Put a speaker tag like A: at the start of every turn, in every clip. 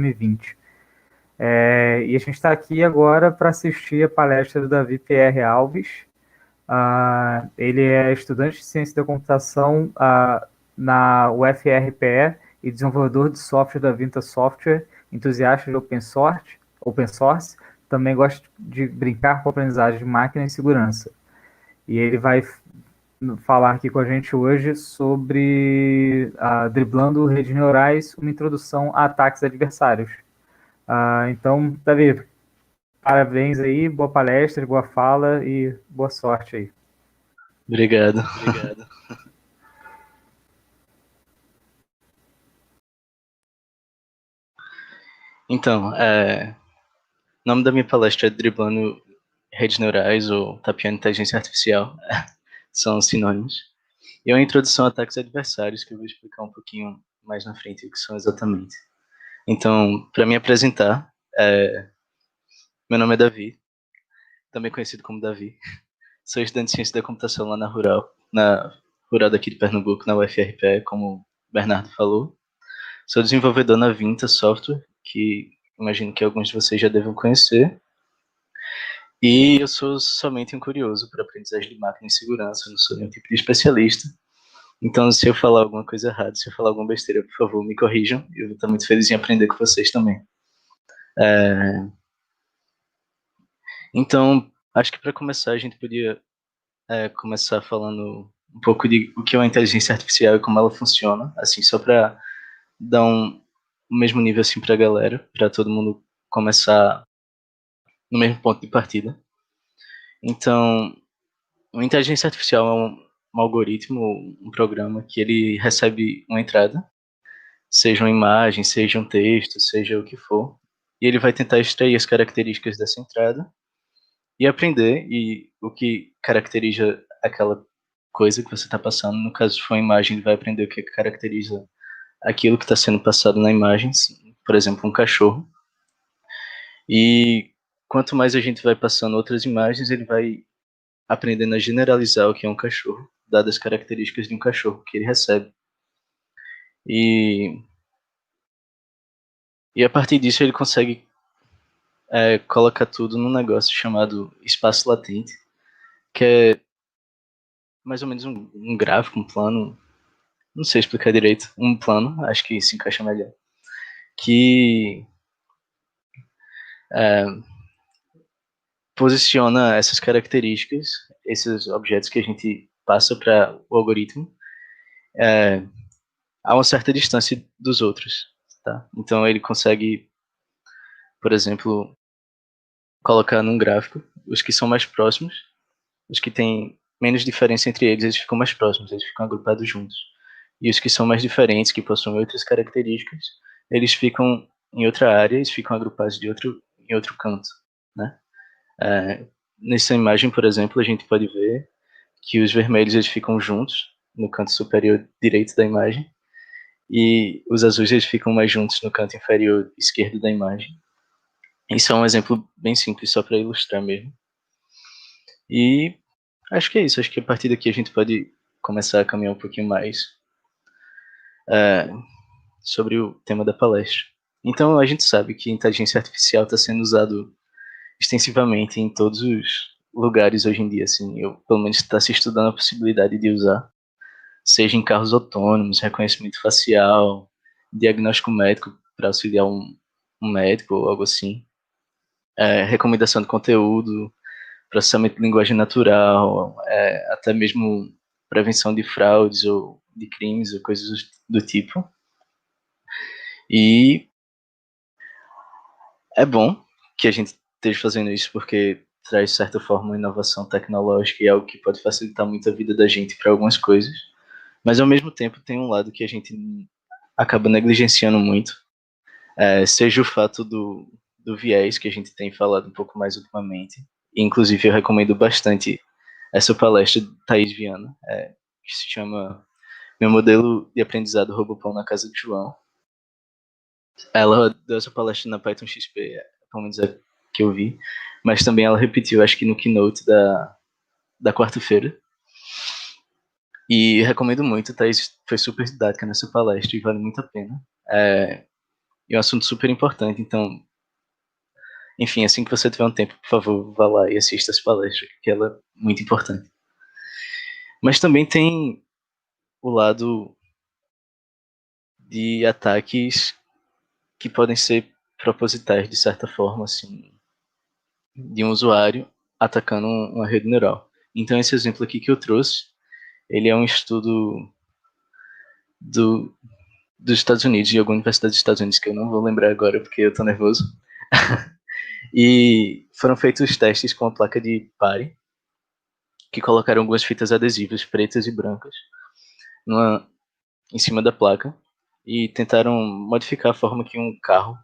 A: 2020. E a gente está aqui agora para assistir a palestra do Davi Pierre Alves. Ele é estudante de ciência da computação na UFRPE e desenvolvedor de software da Vinta Software, entusiasta de open source, também gosta de brincar com a aprendizagem de máquina e segurança. E ele vai falar aqui com a gente hoje sobre driblando redes neurais, uma introdução a ataques adversários. Então, Davi, parabéns aí, boa palestra, boa fala e boa sorte aí.
B: Obrigado. Então, o nome da minha palestra é Driblando Redes Neurais ou Tapeando Inteligência Artificial. São sinônimos. E é uma introdução a ataques adversários que eu vou explicar um pouquinho mais na frente o que são exatamente. Então, para me apresentar, meu nome é Davi, também conhecido como Davi. Sou estudante de ciência da computação lá na Rural daqui de Pernambuco, na UFRPE, como o Bernardo falou. Sou desenvolvedor na Vinta Software, que imagino que alguns de vocês já devem conhecer. E eu sou somente um curioso para aprendizagem de máquina e segurança, não sou nenhum tipo de especialista. Então, se eu falar alguma coisa errada, se eu falar alguma besteira, por favor, me corrijam. Eu vou estar muito feliz em aprender com vocês também. Então, acho que para começar, a gente podia começar falando um pouco de o que é uma inteligência artificial e como ela funciona, assim, só para dar o mesmo nível assim para a galera, para todo mundo começar no mesmo ponto de partida. Então, uma inteligência artificial é um algoritmo, um programa que ele recebe uma entrada, seja uma imagem, seja um texto, seja o que for, e ele vai tentar extrair as características dessa entrada e aprender e o que caracteriza aquela coisa que você está passando. No caso, se for uma imagem, ele vai aprender o que caracteriza aquilo que está sendo passado na imagem, por exemplo, um cachorro. E quanto mais a gente vai passando outras imagens, ele vai aprendendo a generalizar o que é um cachorro, dadas as características de um cachorro que ele recebe. E a partir disso ele consegue colocar tudo num negócio chamado espaço latente, que é mais ou menos um gráfico, um plano, não sei explicar direito, um plano, acho que se encaixa melhor, que posiciona essas características, esses objetos que a gente passa para o algoritmo, a uma certa distância dos outros. Tá? Então ele consegue, por exemplo, colocar num gráfico os que são mais próximos, os que têm menos diferença entre eles, eles ficam mais próximos, eles ficam agrupados juntos. E os que são mais diferentes, que possuem outras características, eles ficam em outra área, eles ficam agrupados em outro canto, né? Nessa imagem, por exemplo, a gente pode ver que os vermelhos eles ficam juntos no canto superior direito da imagem e os azuis eles ficam mais juntos no canto inferior esquerdo da imagem. Isso é um exemplo bem simples, só para ilustrar mesmo. E acho que é isso, acho que a partir daqui a gente pode começar a caminhar um pouquinho mais sobre o tema da palestra. Então, a gente sabe que a inteligência artificial está sendo usado extensivamente em todos os lugares hoje em dia, assim, pelo menos está se estudando a possibilidade de usar, seja em carros autônomos, reconhecimento facial, diagnóstico médico para auxiliar um médico ou algo assim, recomendação de conteúdo, processamento de linguagem natural, até mesmo prevenção de fraudes ou de crimes ou coisas do tipo. E é bom que a gente esteja fazendo isso porque traz, de certa forma, uma inovação tecnológica e algo que pode facilitar muito a vida da gente para algumas coisas. Mas, ao mesmo tempo, tem um lado que a gente acaba negligenciando muito, seja o fato do viés que a gente tem falado um pouco mais ultimamente. E, inclusive, eu recomendo bastante essa palestra de Thaís Viana, que se chama Meu Modelo de Aprendizado Robopão na Casa de João. Ela deu essa palestra na Python XP, pelo menos é que eu vi, mas também ela repetiu, acho que no keynote da quarta-feira. E recomendo muito, Thaís foi super didática nessa palestra e vale muito a pena. E é um assunto super importante, então, enfim, assim que você tiver um tempo, por favor, vá lá e assista essa palestra, que ela é muito importante. Mas também tem o lado de ataques que podem ser propositais, de certa forma, assim, de um usuário atacando uma rede neural. Então, esse exemplo aqui que eu trouxe, ele é um estudo dos Estados Unidos, de alguma universidade dos Estados Unidos, que eu não vou lembrar agora porque eu tô nervoso. E foram feitos testes com a placa de pare, que colocaram algumas fitas adesivas pretas e brancas em cima da placa e tentaram modificar a forma que um carro,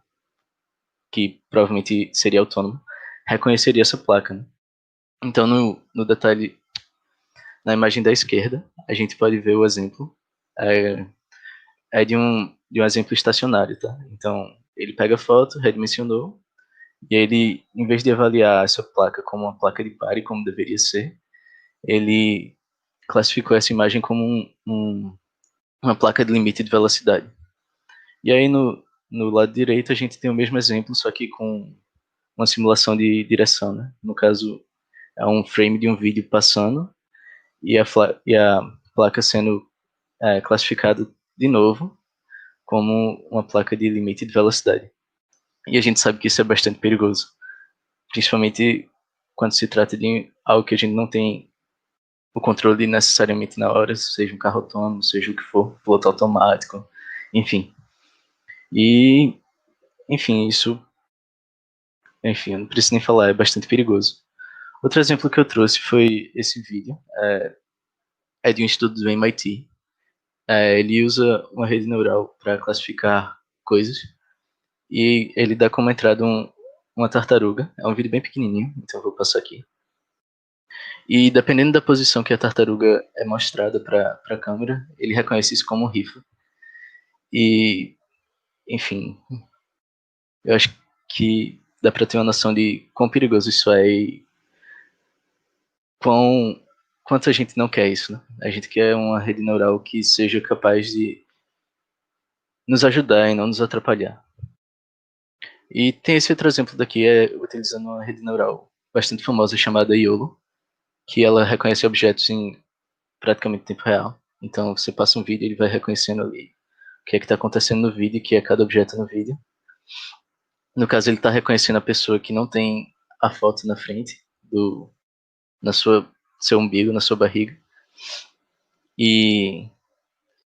B: que provavelmente seria autônomo, reconheceria essa placa. Né? Então, no detalhe, na imagem da esquerda, a gente pode ver o exemplo. É de um exemplo estacionário, tá? Então, ele pega a foto, redimensionou, e ele, em vez de avaliar essa placa como uma placa de pare, como deveria ser, ele classificou essa imagem como uma placa de limite de velocidade. E aí, no lado direito, a gente tem o mesmo exemplo, só que com uma simulação de direção, né? No caso, é um frame de um vídeo passando e a placa sendo classificada de novo como uma placa de limite de velocidade. E a gente sabe que isso é bastante perigoso, principalmente quando se trata de algo que a gente não tem o controle necessariamente na hora, seja um carro autônomo, seja o que for, piloto automático, enfim. E, enfim, eu não preciso nem falar, é bastante perigoso. Outro exemplo que eu trouxe foi esse vídeo, é de um estudo do MIT. Ele usa uma rede neural para classificar coisas e ele dá como entrada uma tartaruga. É um vídeo bem pequenininho, então eu vou passar aqui. E dependendo da posição que a tartaruga é mostrada para a câmera, ele reconhece isso como um rifle. E, enfim, eu acho que dá para ter uma noção de quão perigoso isso é e quanto a gente não quer isso, né? A gente quer uma rede neural que seja capaz de nos ajudar e não nos atrapalhar. E tem esse outro exemplo daqui, utilizando uma rede neural bastante famosa chamada YOLO, que ela reconhece objetos em praticamente tempo real. Então você passa um vídeo e ele vai reconhecendo ali o que é que está acontecendo no vídeo, que é cada objeto no vídeo. No caso, ele está reconhecendo a pessoa que não tem a foto na frente, na seu umbigo, na sua barriga. E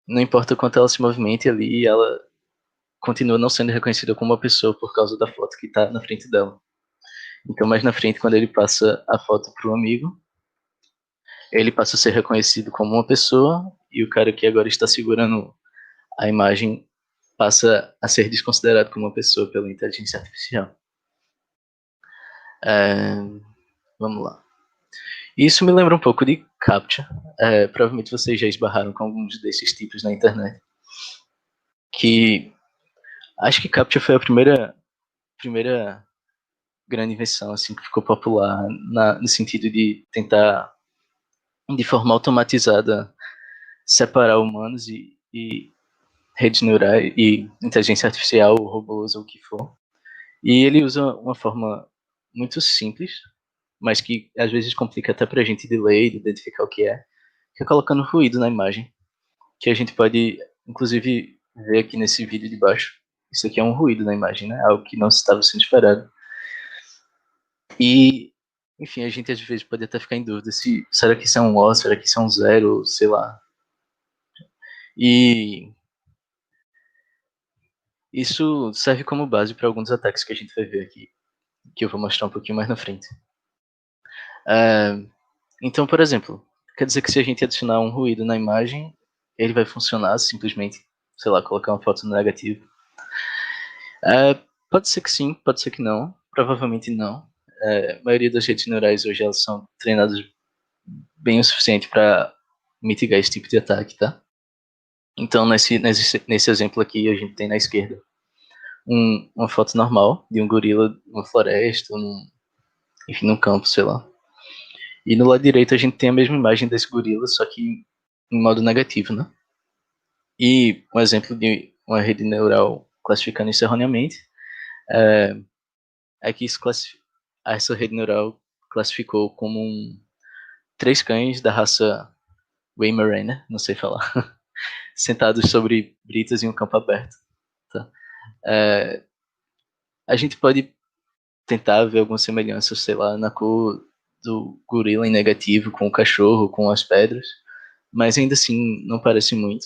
B: não importa o quanto ela se movimente ali, ela continua não sendo reconhecida como uma pessoa por causa da foto que está na frente dela. Então, mais na frente, quando ele passa a foto para o amigo, ele passa a ser reconhecido como uma pessoa e o cara que agora está segurando a imagem passa a ser desconsiderado como uma pessoa pela inteligência artificial. Vamos lá. Isso me lembra um pouco de CAPTCHA. Provavelmente vocês já esbarraram com alguns desses tipos na internet. Que acho que CAPTCHA foi a primeira grande invenção assim, que ficou popular no sentido de tentar, de forma automatizada, separar humanos e redes neurais e inteligência artificial, robôs ou o que for. E ele usa uma forma muito simples, mas que às vezes complica até para a gente de ler e de identificar o que é colocando ruído na imagem, que a gente pode, inclusive, ver aqui nesse vídeo de baixo. Isso aqui é um ruído na imagem, né? Algo que não estava sendo esperado. E, enfim, a gente às vezes pode até ficar em dúvida se será que isso é um O, será que isso é um zero, sei lá. E isso serve como base para alguns ataques que a gente vai ver aqui, que eu vou mostrar um pouquinho mais na frente. Então, por exemplo, quer dizer que se a gente adicionar um ruído na imagem, ele vai funcionar simplesmente, sei lá, colocar uma foto no negativo. Pode ser que sim, pode ser que não, provavelmente não. A maioria das redes neurais hoje elas são treinadas bem o suficiente para mitigar esse tipo de ataque, tá? Então, nesse exemplo aqui, a gente tem na esquerda uma foto normal de um gorila numa floresta, enfim, num campo, sei lá. E no lado direito a gente tem a mesma imagem desse gorila, só que em modo negativo, né? E um exemplo de uma rede neural classificando isso erroneamente, é que essa rede neural classificou como 3 cães da raça Weimaraner, não sei falar, sentados sobre britas em um campo aberto. Tá? A gente pode tentar ver alguma semelhança, sei lá, na cor do gorila em negativo com o cachorro, com as pedras, mas ainda assim não parece muito.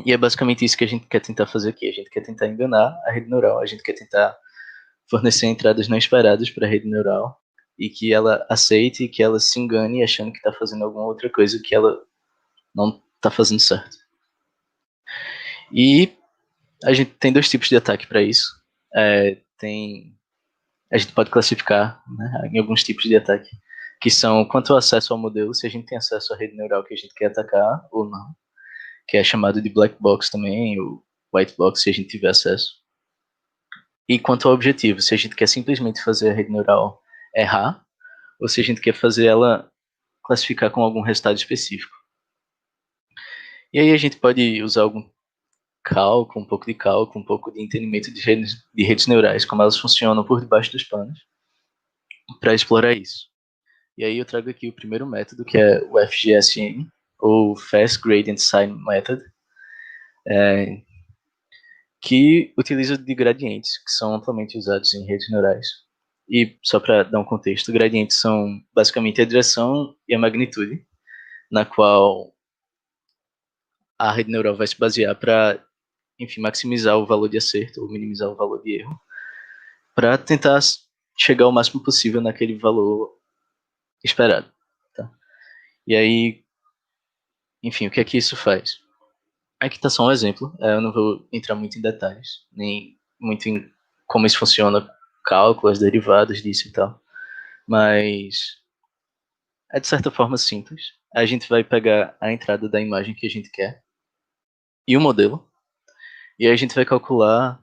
B: E é basicamente isso que a gente quer tentar fazer aqui. A gente quer tentar enganar a rede neural, a gente quer tentar fornecer entradas não esperadas para a rede neural e que ela aceite e que ela se engane achando que está fazendo alguma outra coisa que ela não está fazendo certo. E a gente tem 2 tipos de ataque para isso. A gente pode classificar, né, em alguns tipos de ataque, que são quanto ao acesso ao modelo, se a gente tem acesso à rede neural que a gente quer atacar ou não, que é chamado de black box também, ou white box, se a gente tiver acesso. E quanto ao objetivo, se a gente quer simplesmente fazer a rede neural errar, ou se a gente quer fazer ela classificar com algum resultado específico. E aí a gente pode usar algum cálculo, um pouco de entendimento de redes neurais, como elas funcionam por debaixo dos panos, para explorar isso. E aí eu trago aqui o primeiro método, que é o FGSM, ou Fast Gradient Sign Method, que utiliza de gradientes, que são amplamente usados em redes neurais. E só para dar um contexto, gradientes são basicamente a direção e a magnitude, na qual a rede neural vai se basear para, enfim, maximizar o valor de acerto ou minimizar o valor de erro, para tentar chegar o máximo possível naquele valor esperado. Tá? E aí, enfim, o que é que isso faz? Aqui está só um exemplo, eu não vou entrar muito em detalhes, nem muito em como isso funciona, cálculos, derivados disso e tal, mas é de certa forma simples. A gente vai pegar a entrada da imagem que a gente quer e o modelo, e aí a gente vai calcular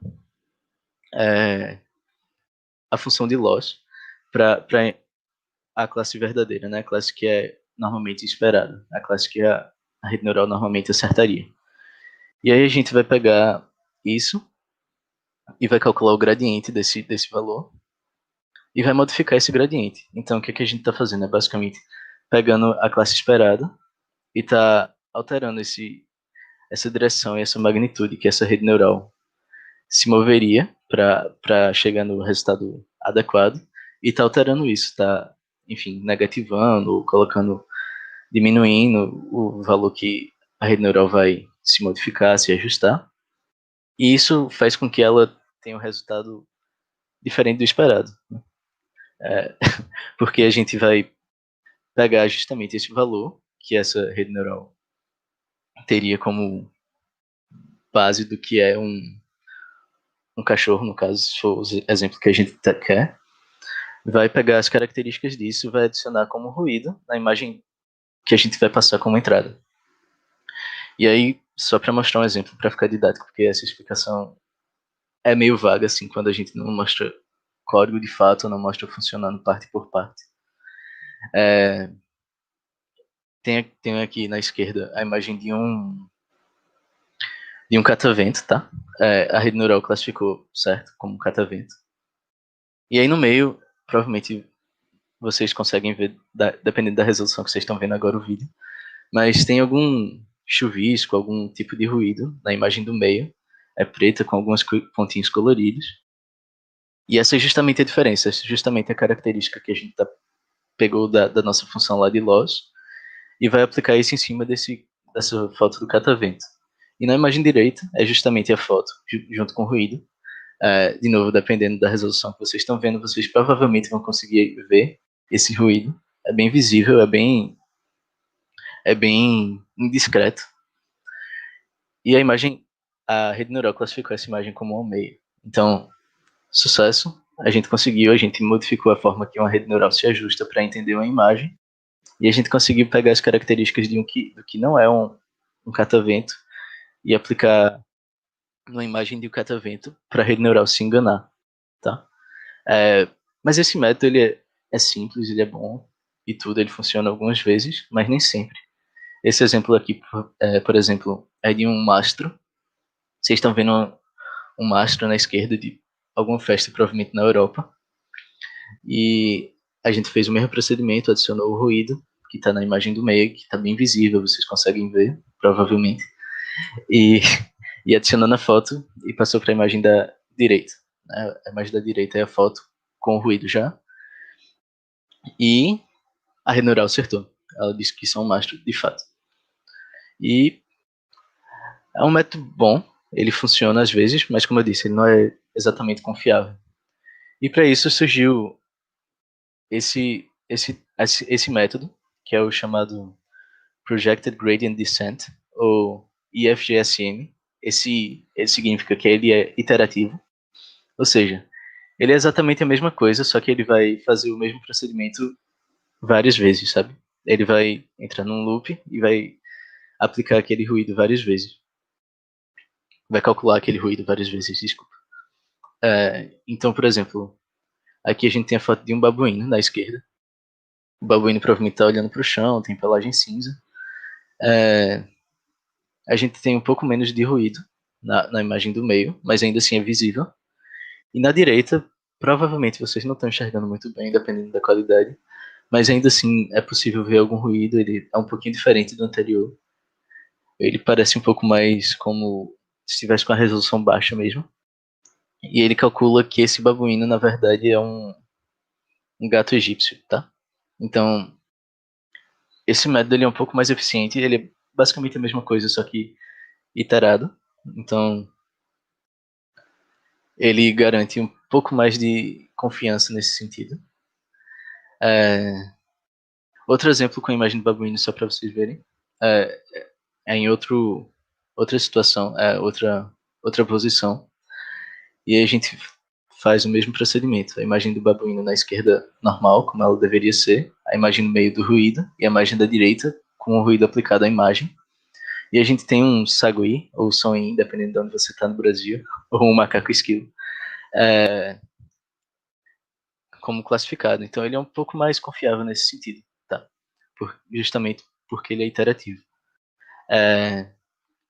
B: a função de loss para a classe verdadeira, né? A classe que é normalmente esperada, a classe que a rede neural normalmente acertaria. E aí a gente vai pegar isso e vai calcular o gradiente desse valor e vai modificar esse gradiente. Então, o que a gente está fazendo é basicamente pegando a classe esperada e está alterando essa direção e essa magnitude que essa rede neural se moveria para chegar no resultado adequado e está alterando isso, está, enfim, negativando, colocando, diminuindo o valor que a rede neural vai se modificar, se ajustar. E isso faz com que ela tenha um resultado diferente do esperado. Porque a gente vai pegar justamente esse valor que essa rede neural teria como base do que é um cachorro, no caso, se for o exemplo que a gente quer, vai pegar as características disso e vai adicionar como ruído na imagem que a gente vai passar como entrada. E aí, só para mostrar um exemplo, para ficar didático, porque essa explicação é meio vaga, assim, quando a gente não mostra código de fato, não mostra funcionando parte por parte. Tem aqui na esquerda a imagem de um catavento, tá? A rede neural classificou, certo, como catavento. E aí no meio, provavelmente vocês conseguem ver, dependendo da resolução que vocês estão vendo agora o vídeo, mas tem algum chuvisco, algum tipo de ruído na imagem do meio, é preta com alguns pontinhos coloridos. E essa é justamente a diferença, essa é justamente a característica que a gente pegou da nossa função lá de loss e vai aplicar isso em cima dessa foto do catavento. E na imagem direita é justamente a foto junto com o ruído. De novo, dependendo da resolução que vocês estão vendo, vocês provavelmente vão conseguir ver esse ruído. É bem visível, é bem indiscreto. E a rede neural classificou essa imagem como ao meio. Então, sucesso, a gente conseguiu, a gente modificou a forma que uma rede neural se ajusta para entender uma imagem, e a gente conseguiu pegar as características do que não é um catavento e aplicar numa imagem de um catavento para a rede neural se enganar, tá? Mas esse método ele é simples, ele é bom e tudo, ele funciona algumas vezes, mas nem sempre. Esse exemplo aqui, por exemplo, é de um mastro. Vocês estão vendo um mastro na esquerda de alguma festa, provavelmente na Europa. E a gente fez o mesmo procedimento, adicionou o ruído, que está na imagem do meio, que está bem visível, vocês conseguem ver, provavelmente. E, e adicionou na foto e passou para a imagem da direita. A imagem da direita é a foto com o ruído já. E a rede neural acertou. Ela disse que são mastros de fato. E é um método bom, ele funciona às vezes, mas como eu disse, ele não é exatamente confiável. E para isso surgiu esse método, que é o chamado Projected Gradient Descent, ou IFGSM. Ele significa que ele é iterativo, ou seja, ele é exatamente a mesma coisa, só que ele vai fazer o mesmo procedimento várias vezes, sabe? Ele vai entrar num loop e vai aplicar aquele ruído várias vezes. Vai calcular aquele ruído várias vezes, desculpa. Então, por exemplo, aqui a gente tem a foto de um babuíno na esquerda. O babuíno provavelmente está olhando para o chão, tem pelagem cinza. A gente tem um pouco menos de ruído na imagem do meio, mas ainda assim é visível. E na direita, provavelmente vocês não estão enxergando muito bem, dependendo da qualidade, mas ainda assim é possível ver algum ruído, ele é um pouquinho diferente do anterior. Ele parece um pouco mais como se estivesse com a resolução baixa mesmo. E ele calcula que esse babuíno, na verdade, é um gato egípcio, tá? Então, esse método ele é um pouco mais eficiente, ele é basicamente a mesma coisa, só que iterado. Então, ele garante um pouco mais de confiança nesse sentido. Outro exemplo com a imagem do babuíno, só para vocês verem, é, é em outra situação, outra posição. E aí a gente faz o mesmo procedimento. A imagem do babuíno na esquerda normal, como ela deveria ser, a imagem no meio do ruído, e a imagem da direita com o ruído aplicado à imagem. E a gente tem um sagui, ou sonim, dependendo de onde você está no Brasil, ou um macaco esquilo, como classificado. Então ele é um pouco mais confiável nesse sentido, tá? Justamente porque ele é iterativo.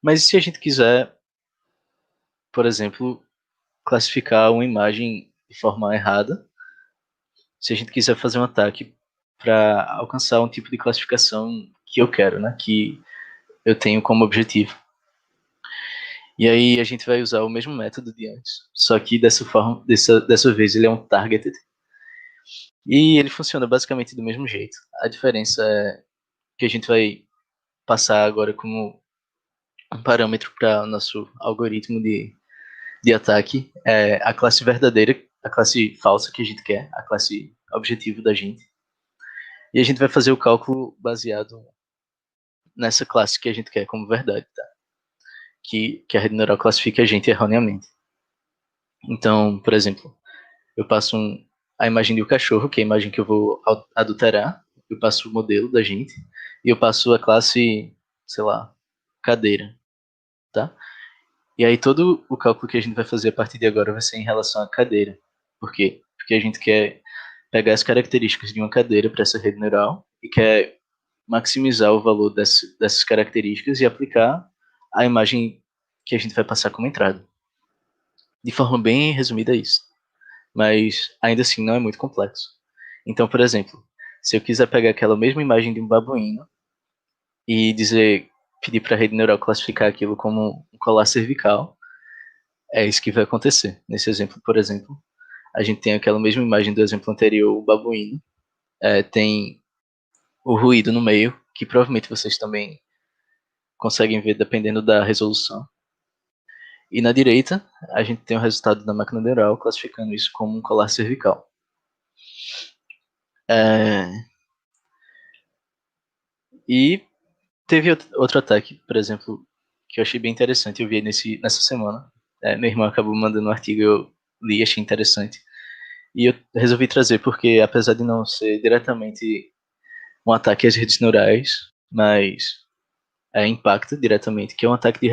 B: Mas se a gente quiser, por exemplo, classificar uma imagem de forma errada, se a gente quiser fazer um ataque para alcançar um tipo de classificação que eu quero, né, que eu tenho como objetivo. E aí a gente vai usar o mesmo método de antes, só que dessa vez ele é um targeted, e ele funciona basicamente do mesmo jeito. A diferença é que a gente vai passar agora como um parâmetro para o nosso algoritmo de ataque a classe verdadeira, a classe falsa que a gente quer, a classe objetivo da gente. E a gente vai fazer o cálculo baseado nessa classe que a gente quer como verdade, tá? Que a rede neural classifica a gente erroneamente. Então, por exemplo, eu passo a imagem do cachorro, que é a imagem que eu vou adulterar, eu passo o modelo da gente, e eu passo a classe, sei lá, cadeira, tá? E aí todo o cálculo que a gente vai fazer a partir de agora vai ser em relação à cadeira. Por quê? Porque a gente quer pegar as características de uma cadeira para essa rede neural e quer maximizar o valor dessas características e aplicar a imagem que a gente vai passar como entrada. De forma bem resumida, é isso. Mas ainda assim não é muito complexo. Então, por exemplo, se eu quiser pegar aquela mesma imagem de um babuíno e pedir para a rede neural classificar aquilo como um colar cervical, é isso que vai acontecer. Nesse exemplo, por exemplo, a gente tem aquela mesma imagem do exemplo anterior, o babuíno, tem o ruído no meio, que provavelmente vocês também conseguem ver dependendo da resolução. E na direita, a gente tem o resultado da máquina neural classificando isso como um colar cervical. E teve outro ataque, por exemplo, que eu achei bem interessante, eu vi nessa semana. Meu irmão acabou mandando um artigo, eu li, achei interessante. E eu resolvi trazer porque, apesar de não ser diretamente um ataque às redes neurais, mas impacta diretamente, que é um ataque de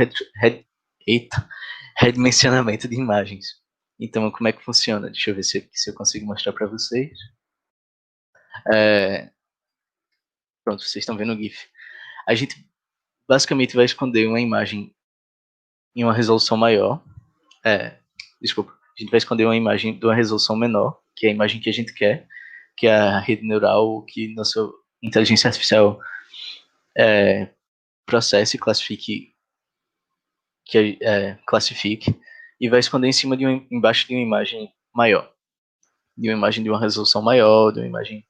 B: redimensionamento de imagens. Então, como é que funciona? Deixa eu ver se eu consigo mostrar para vocês. Pronto, vocês estão vendo o GIF. A gente basicamente vai esconder uma imagem em uma resolução maior, desculpa, a gente vai esconder uma imagem de uma resolução menor, que é a imagem que a gente quer, que é a rede neural, que nossa inteligência artificial processe, classifique, e vai esconder embaixo de uma imagem maior, de uma imagem de uma resolução maior, de uma imagem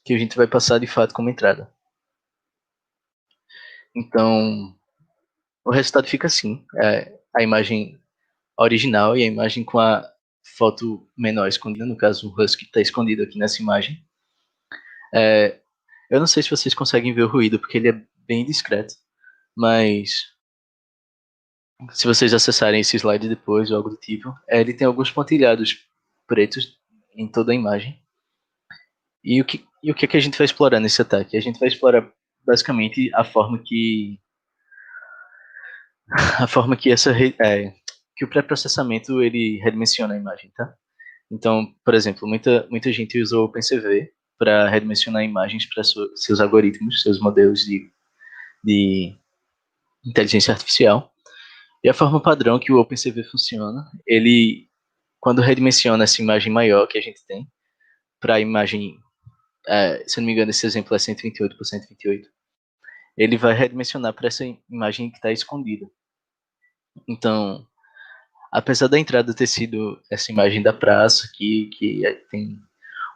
B: que a gente vai passar de fato como entrada. Então, o resultado fica assim, a imagem original e a imagem com a foto menor escondida, no caso o Husky está escondido aqui nessa imagem. Eu não sei se vocês conseguem ver o ruído, porque ele é bem discreto, mas se vocês acessarem esse slide depois ou algo do tipo, ele tem alguns pontilhados pretos em toda a imagem. E o que é que a gente vai explorar nesse ataque? A gente vai explorar basicamente a forma que que o pré-processamento ele redimensiona a imagem, tá? Então, por exemplo, muita gente usou o OpenCV para redimensionar imagens para seus algoritmos, seus modelos de inteligência artificial. E a forma padrão que o OpenCV funciona, ele, quando redimensiona essa imagem maior que a gente tem, para a imagem, se não me engano, esse exemplo é 128 por 128, ele vai redimensionar para essa imagem que está escondida. Então, apesar da entrada ter sido essa imagem da praça aqui, que tem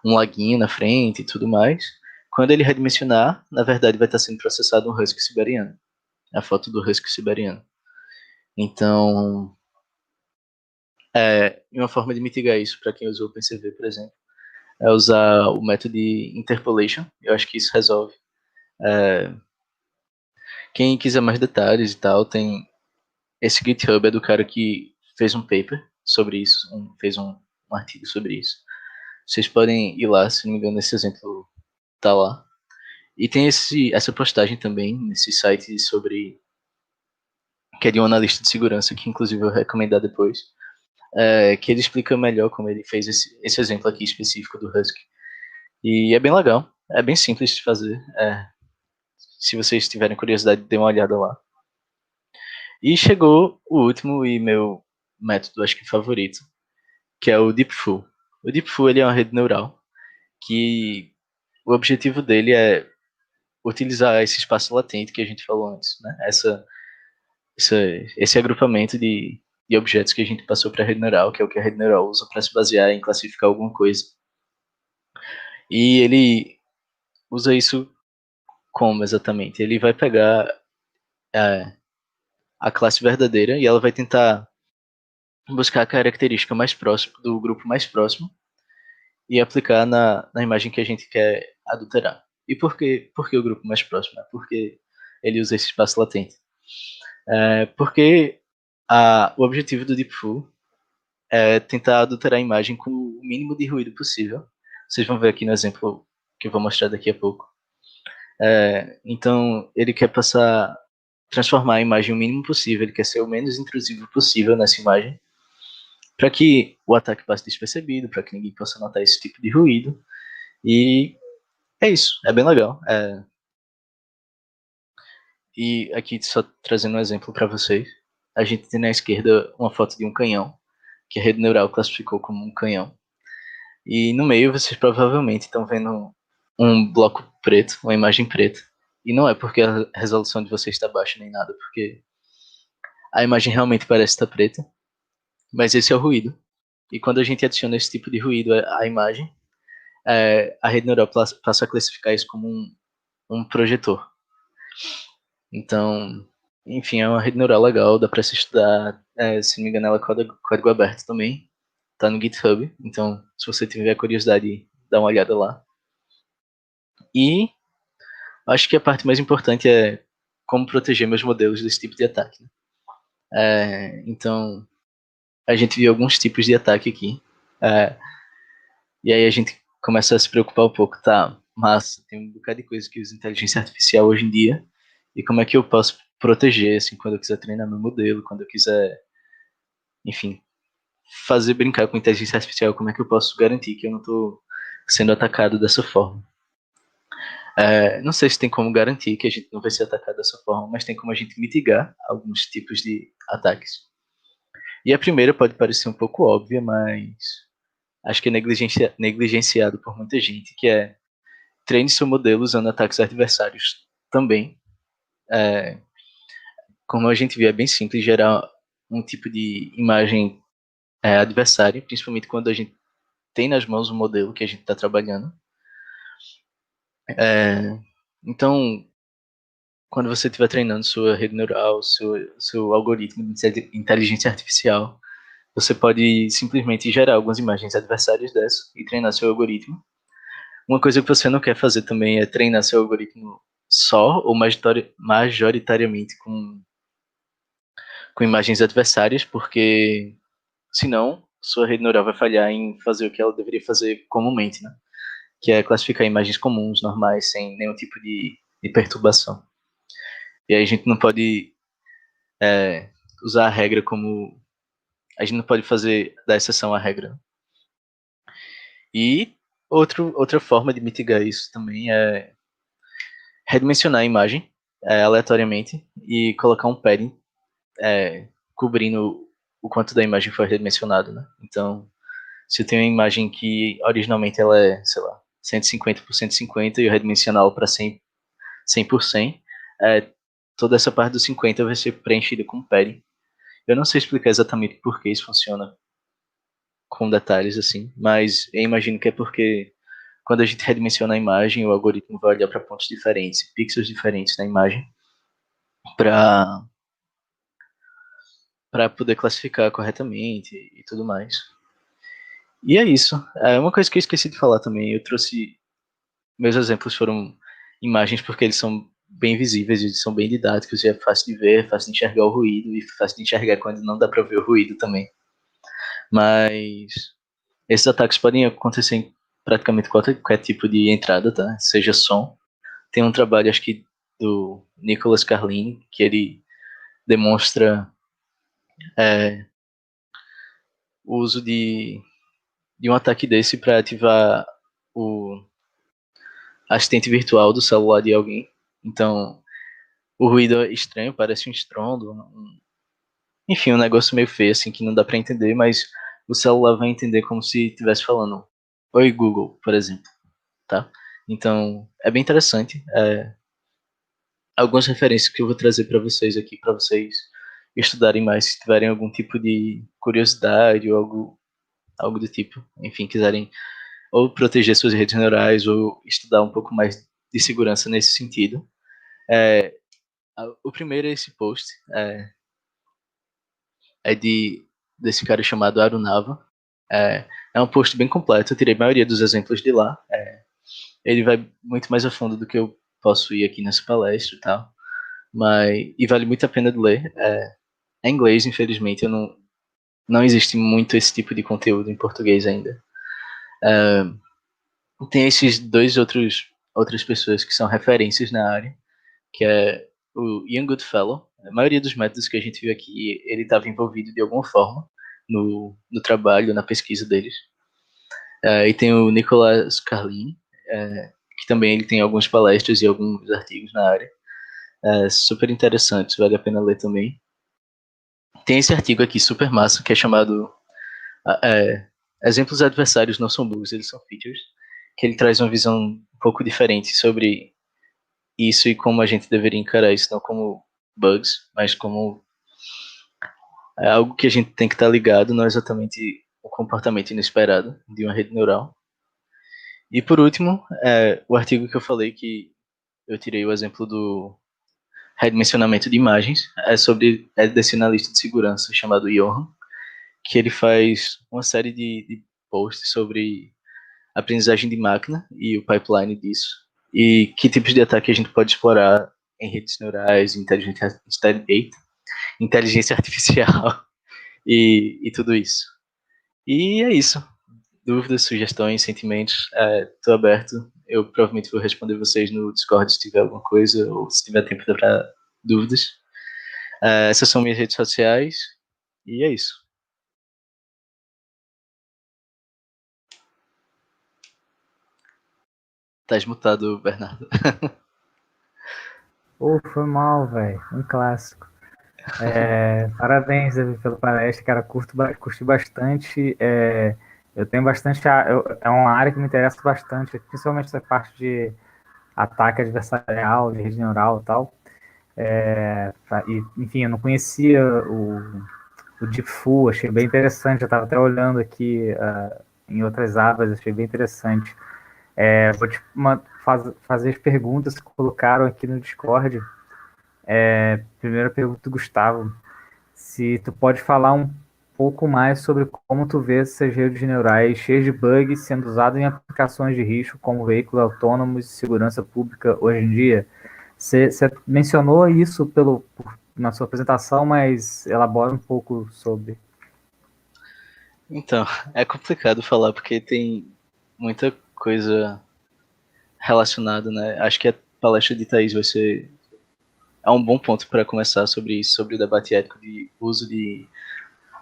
B: um laguinho na frente e tudo mais, quando ele redimensionar, na verdade vai estar sendo processado um husky siberiano, a foto do husky siberiano. Então, uma forma de mitigar isso para quem usou o OpenCV, por exemplo, é usar o método de interpolation. Eu acho que isso resolve. Quem quiser mais detalhes e tal, tem esse GitHub é do cara que fez um paper sobre isso, fez um artigo sobre isso. Vocês podem ir lá, se não me engano, esse exemplo tá lá. E tem essa postagem também nesse site sobre que é de um analista de segurança, que inclusive eu vou recomendar depois, que ele explica melhor como ele fez esse exemplo aqui específico do Husky. E é bem legal, é bem simples de fazer. Se vocês tiverem curiosidade, dê uma olhada lá. E chegou o último e meu método, acho que favorito, que é o DeepFull. O DeepFull ele é uma rede neural que o objetivo dele é utilizar esse espaço latente que a gente falou antes, né? Esse agrupamento de objetos que a gente passou para a rede neural, que é o que a rede neural usa para se basear em classificar alguma coisa. E ele usa isso como exatamente? Ele vai pegar a classe verdadeira e ela vai tentar buscar a característica mais próxima do grupo mais próximo e aplicar na imagem que a gente quer adulterar. E por que o grupo mais próximo? Porque ele usa esse espaço latente. Porque o objetivo do DeepFull é tentar adulterar a imagem com o mínimo de ruído possível. Vocês vão ver aqui no exemplo que eu vou mostrar daqui a pouco. Então, ele quer transformar a imagem o mínimo possível, ele quer ser o menos intrusivo possível nessa imagem, para que o ataque passe despercebido, para que ninguém possa notar esse tipo de ruído. E é isso, é bem legal. E aqui, só trazendo um exemplo para vocês, a gente tem na esquerda uma foto de um canhão, que a rede neural classificou como um canhão. E no meio vocês provavelmente estão vendo um bloco preto, uma imagem preta. E não é porque a resolução de vocês está baixa nem nada, porque a imagem realmente parece estar preta, mas esse é o ruído. E quando a gente adiciona esse tipo de ruído à imagem, a rede neural passa a classificar isso como um projetor. Então, enfim, é uma rede neural legal, dá para se estudar. Se não me engano, ela é código aberto também. Tá no GitHub, então se você tiver curiosidade, dá uma olhada lá. E acho que a parte mais importante é como proteger meus modelos desse tipo de ataque. Né? Então, a gente viu alguns tipos de ataque aqui. E aí a gente começa a se preocupar um pouco, tá? Mas tem um bocado de coisa que usa inteligência artificial hoje em dia. E como é que eu posso proteger, assim, quando eu quiser treinar meu modelo, quando eu quiser, enfim, fazer brincar com inteligência artificial, como é que eu posso garantir que eu não estou sendo atacado dessa forma? Não sei se tem como garantir que a gente não vai ser atacado dessa forma, mas tem como a gente mitigar alguns tipos de ataques. E a primeira pode parecer um pouco óbvia, mas acho que é negligenciado por muita gente, que é treine seu modelo usando ataques adversários também. Como a gente vê, é bem simples gerar um tipo de imagem adversária, principalmente quando a gente tem nas mãos o modelo que a gente está trabalhando. Então, quando você estiver treinando sua rede neural, seu algoritmo de inteligência artificial, você pode simplesmente gerar algumas imagens adversárias dessa e treinar seu algoritmo. Uma coisa que você não quer fazer também é treinar seu algoritmo só ou majoritariamente com imagens adversárias, porque senão sua rede neural vai falhar em fazer o que ela deveria fazer comumente, né? Que é classificar imagens comuns, normais, sem nenhum tipo de perturbação. E aí a gente não pode usar a regra como... A gente não pode fazer da exceção à regra. E outra forma de mitigar isso também é redimensionar a imagem aleatoriamente e colocar um padding cobrindo o quanto da imagem foi redimensionado, né? Então, se eu tenho uma imagem que originalmente ela é, sei lá, 150 por 150 e eu redimensionar para 100, 100 por 100, toda essa parte dos 50 vai ser preenchida com padding. Eu não sei explicar exatamente por que isso funciona com detalhes assim, mas eu imagino que é porque quando a gente redimensiona a imagem, o algoritmo vai olhar para pontos diferentes, pixels diferentes na imagem, para poder classificar corretamente e tudo mais. E é isso. Uma coisa que eu esqueci de falar também, eu trouxe... Meus exemplos foram imagens porque eles são bem visíveis, eles são bem didáticos, e é fácil de ver, é fácil de enxergar o ruído, e fácil de enxergar quando não dá para ver o ruído também. Mas esses ataques podem acontecer em praticamente qualquer tipo de entrada, tá? Seja som. Tem um trabalho, acho que do Nicholas Carlin, que ele demonstra o uso de um ataque desse para ativar o assistente virtual do celular de alguém. Então, o ruído é estranho, parece um estrondo, enfim, um negócio meio feio, assim, que não dá para entender, mas o celular vai entender como se estivesse falando Oi, Google, por exemplo, tá? Então, é bem interessante. Algumas referências que eu vou trazer para vocês aqui, para vocês estudarem mais, se tiverem algum tipo de curiosidade ou algo do tipo. Enfim, quiserem ou proteger suas redes neurais ou estudar um pouco mais de segurança nesse sentido. O primeiro é esse post, desse cara chamado Arunava. É um post bem completo, eu tirei a maioria dos exemplos de lá. Ele vai muito mais a fundo do que eu posso ir aqui nessa palestra e tal, e vale muito a pena de ler. É em inglês, infelizmente, não existe muito esse tipo de conteúdo em português ainda. Tem esses outras pessoas que são referências na área, que é o Ian Goodfellow. A maioria dos métodos que a gente viu aqui, ele estava envolvido de alguma forma no trabalho, na pesquisa deles. E tem o Nicholas Carlin, que também ele tem algumas palestras e alguns artigos na área. Super interessantes, vale a pena ler também. Tem esse artigo aqui super massa, que é chamado Exemplos adversários não são bugs, eles são features, que ele traz uma visão um pouco diferente sobre isso e como a gente deveria encarar isso, não como bugs, mas como algo que a gente tem que estar ligado, não exatamente o comportamento inesperado de uma rede neural. E por último, o artigo que eu falei, que eu tirei o exemplo do redimensionamento de imagens, é desse analista de segurança chamado Johan, que ele faz uma série de posts sobre aprendizagem de máquina e o pipeline disso, e que tipos de ataque a gente pode explorar em redes neurais, inteligência artificial e tudo isso. E é isso. Dúvidas, sugestões, sentimentos, estou aberto. Eu provavelmente vou responder vocês no Discord se tiver alguma coisa ou se tiver tempo para dúvidas. Essas são minhas redes sociais e é isso. Tá mutado, Bernardo.
A: Pô, foi mal, velho. Um clássico. Parabéns, Davi, pela palestra, cara. Curti bastante. Eu tenho bastante. É uma área que me interessa bastante, principalmente essa parte de ataque adversarial, de rede neural e tal. Enfim, eu não conhecia o Diffu, achei bem interessante. Eu estava até olhando aqui em outras abas, achei bem interessante. Vou te fazer as perguntas que colocaram aqui no Discord. Primeira pergunta do Gustavo. Se tu pode falar um pouco mais sobre como tu vê essas redes neurais cheias de bugs sendo usadas em aplicações de risco como veículos autônomos e segurança pública hoje em dia. Você mencionou isso na sua apresentação, mas elabora um pouco sobre.
B: Então, é complicado falar porque tem muita coisa relacionada, né? Acho que a palestra de Thaís vai ser um bom ponto para começar sobre isso, sobre o debate ético de uso de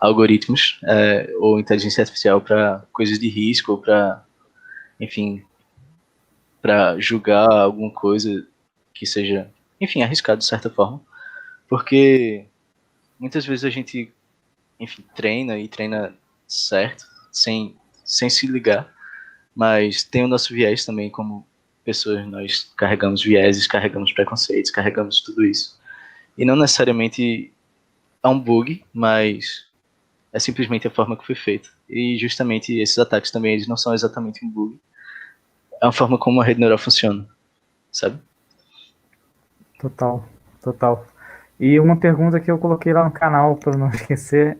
B: algoritmos ou inteligência artificial para coisas de risco ou para, enfim, para julgar alguma coisa que seja, enfim, arriscado de certa forma, porque muitas vezes a gente, enfim, treina e treina certo, sem se ligar, mas tem o nosso viés também como pessoas, nós carregamos vieses, carregamos preconceitos, carregamos tudo isso. E não necessariamente é um bug, mas é simplesmente a forma que foi feito. E justamente esses ataques também, eles não são exatamente um bug. É uma forma como a rede neural funciona, sabe?
A: Total, total. E uma pergunta que eu coloquei lá no canal, para não esquecer,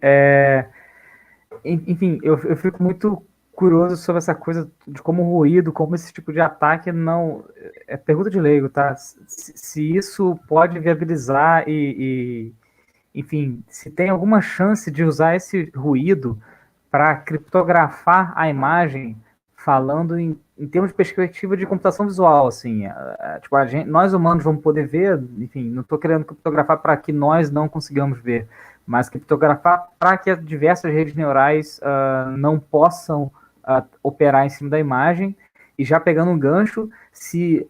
A: enfim, eu fico muito curioso sobre essa coisa de como o ruído, como esse tipo de ataque não. É pergunta de leigo, tá? Se isso pode viabilizar enfim, se tem alguma chance de usar esse ruído para criptografar a imagem, falando em termos de perspectiva de computação visual, assim, tipo, nós humanos vamos poder ver, enfim, não estou querendo criptografar para que nós não consigamos ver, mas criptografar para que as diversas redes neurais não possam operar em cima da imagem, e já pegando um gancho, se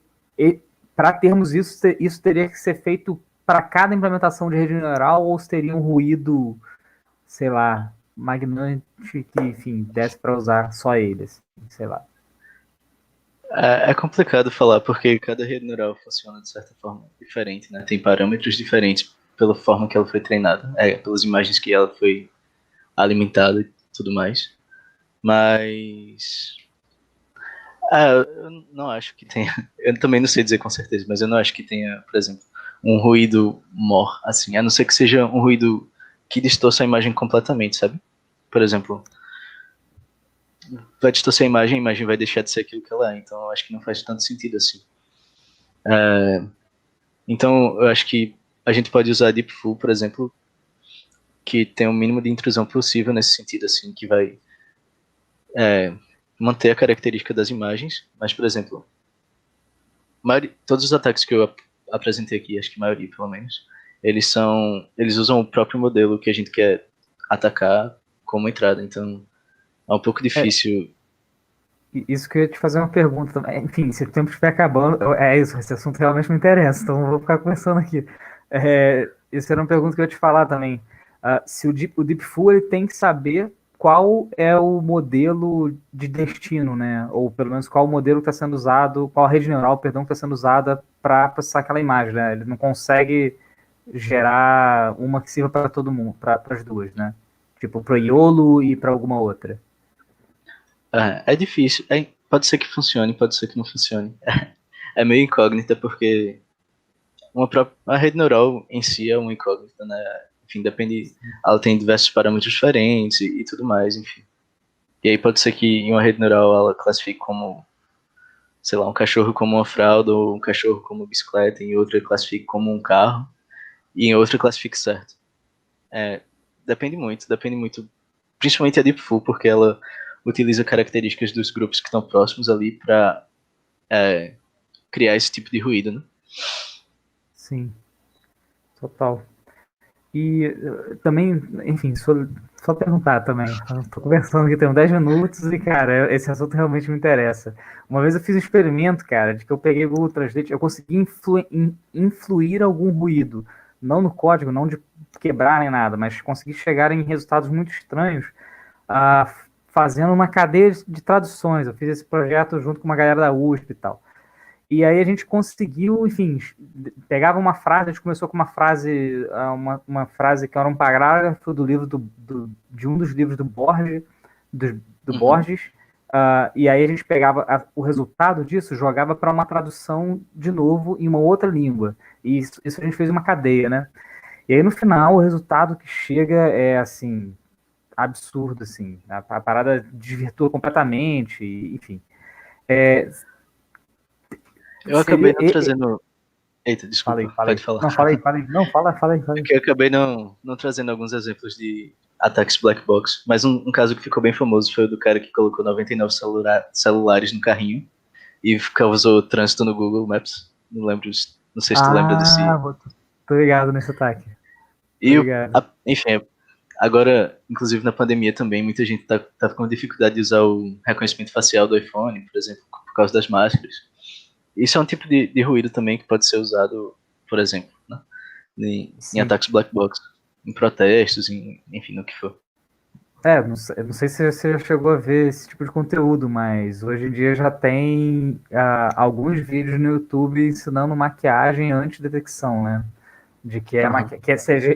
A: para termos isso, isso teria que ser feito para cada implementação de rede neural ou se teria um ruído, sei lá, magnânimo que, enfim, desse para usar só eles, sei lá.
B: É complicado falar porque cada rede neural funciona de certa forma diferente, né? Tem parâmetros diferentes pela forma que ela foi treinada, pelas imagens que ela foi alimentada e tudo mais. Mas eu não acho que tenha. Eu também não sei dizer com certeza, mas eu não acho que tenha, por exemplo, um ruído mor, assim, a não ser que seja um ruído que distorça a imagem completamente, sabe? Por exemplo, vai distorcer a imagem vai deixar de ser aquilo que ela é, então eu acho que não faz tanto sentido assim. Então eu acho que a gente pode usar a Deepful, por exemplo, que tem o mínimo de intrusão possível nesse sentido, assim, que vai manter a característica das imagens, mas, por exemplo, todos os ataques que eu apresentei aqui, acho que a maioria pelo menos, eles usam o próprio modelo que a gente quer atacar como entrada, então é um pouco
A: É,
B: difícil.
A: isso que eu ia te fazer uma pergunta também. Enfim, se o tempo estiver acabando, é isso, esse assunto realmente me interessa, então eu vou ficar conversando aqui. Isso era uma pergunta que eu ia te falar também. Se o Deepful ele tem que saber qual é o modelo de destino, né? Ou pelo menos qual o modelo que está sendo usado, qual a rede neural, perdão, que está sendo usada para processar aquela imagem, né? Ele não consegue gerar uma que sirva para todo mundo, para as duas, né? Tipo, para o YOLO e para alguma outra.
B: É difícil, pode ser que funcione, pode ser que não funcione. É meio incógnita porque a rede neural em si é uma incógnita, né? Enfim, depende, ela tem diversos parâmetros diferentes e tudo mais, enfim. E aí pode ser que em uma rede neural ela classifique como, sei lá, um cachorro como uma fralda, ou um cachorro como bicicleta, em outra classifique como um carro, e em outra classifique certo. É, depende muito, principalmente a Deepful, porque ela utiliza características dos grupos que estão próximos ali para criar esse tipo de ruído, né?
A: Sim, total. E também, enfim, só perguntar também. Estou conversando aqui, tem 10 minutos e, cara, esse assunto realmente me interessa. Uma vez eu fiz um experimento, cara, de que eu peguei o Google Translate, eu consegui influir algum ruído, não no código, não de quebrar nem nada, mas consegui chegar em resultados muito estranhos, fazendo uma cadeia de traduções. Eu fiz esse projeto junto com uma galera da USP e tal. E aí a gente conseguiu, enfim, pegava uma frase, a gente começou com uma frase, uma frase que era um parágrafo do livro de um dos livros do Borges, do Borges, e aí a gente pegava o resultado disso, jogava para uma tradução de novo em uma outra língua. E isso a gente fez uma cadeia, né? E aí no final o resultado que chega é assim, absurdo, assim. A parada desvirtua completamente, enfim.
B: Eu acabei não trazendo. Eita, desculpa,
A: falei.
B: pode falar.
A: Não, falei. Não, fala aí.
B: Porque eu acabei não trazendo alguns exemplos de ataques black box, mas um caso que ficou bem famoso foi o do cara que colocou 99 celulares no carrinho e causou trânsito no Google Maps. Não sei se tu lembra desse.
A: Tô ligado nesse ataque.
B: Enfim, agora, inclusive na pandemia também, muita gente tá com dificuldade de usar o reconhecimento facial do iPhone, por exemplo, por causa das máscaras. Isso é um tipo de ruído também que pode ser usado, por exemplo, né? em ataques black box, em protestos, enfim, no que for.
A: Não sei se você já chegou a ver esse tipo de conteúdo, mas hoje em dia já tem alguns vídeos no YouTube ensinando maquiagem anti-detecção, né? De que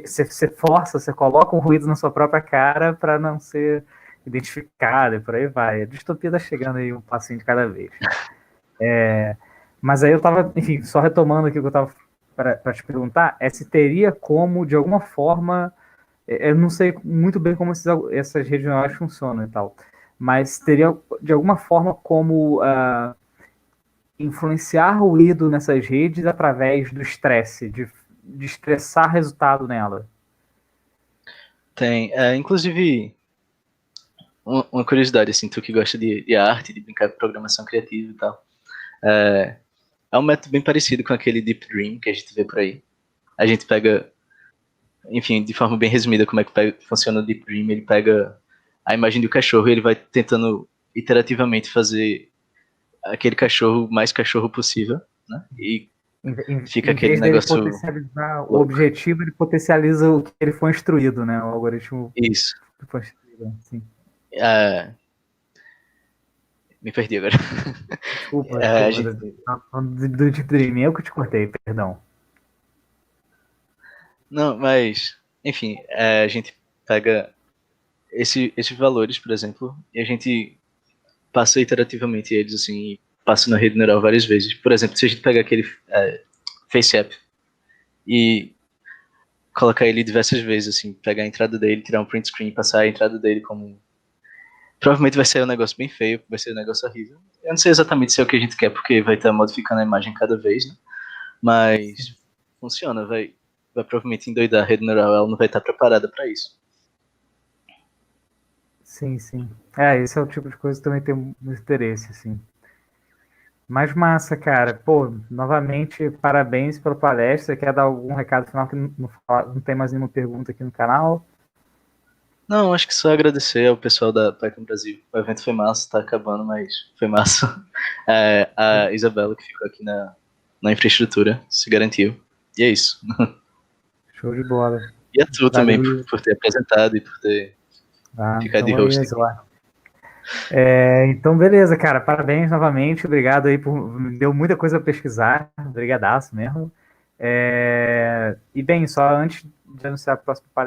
A: você força, você coloca um ruído na sua própria cara para não ser identificado e por aí vai. A distopia tá chegando aí um passinho de cada vez. Mas aí eu tava, enfim, só retomando aqui o que eu tava para te perguntar, se teria como, de alguma forma, eu não sei muito bem como essas redes neurais funcionam e tal, mas teria, de alguma forma, como influenciar ruído nessas redes através do estresse, de estressar resultado nela.
B: Tem, inclusive, uma curiosidade, assim, tu que gosta de arte, de brincar com programação criativa e tal, é um método bem parecido com aquele Deep Dream que a gente vê por aí. A gente pega, enfim, de forma bem resumida como é que funciona o Deep Dream, ele pega a imagem do cachorro e ele vai tentando iterativamente fazer aquele cachorro mais cachorro possível, né? E fica aquele negócio...
A: potencializar o objetivo, ele potencializa o que ele foi instruído, né? O algoritmo...
B: Isso.
A: Que foi instruído, sim.
B: Me perdi agora.
A: Desculpa, do Deep Dream, eu que te cortei, perdão.
B: Não, mas, enfim, a gente pega esses valores, por exemplo, e a gente passa iterativamente eles, assim, e passa na rede neural várias vezes. Por exemplo, se a gente pegar aquele Face App e colocar ele diversas vezes, assim, pegar a entrada dele, tirar um print screen, passar a entrada dele como... Provavelmente vai ser um negócio bem feio, vai ser um negócio horrível. Eu não sei exatamente se é o que a gente quer, porque vai estar modificando a imagem cada vez, né? Mas funciona, vai provavelmente endoidar a rede neural, ela não vai estar preparada para isso.
A: Sim. Esse é o tipo de coisa que também tem muito interesse, assim. Mas massa, cara. Pô, novamente, parabéns pela palestra. Quer dar algum recado final que não tem mais nenhuma pergunta aqui no canal?
B: Não, acho que só agradecer ao pessoal da Python Brasil. O evento foi massa, tá acabando, mas foi massa. A Isabela, que ficou aqui na infraestrutura, se garantiu. E é isso.
A: Show de bola.
B: E a tu também, por ter apresentado e por ter ficado de host.
A: Então, beleza, cara. Parabéns novamente. Obrigado aí me deu muita coisa a pesquisar. Obrigadaço mesmo. E bem, só antes de anunciar a próxima palestra,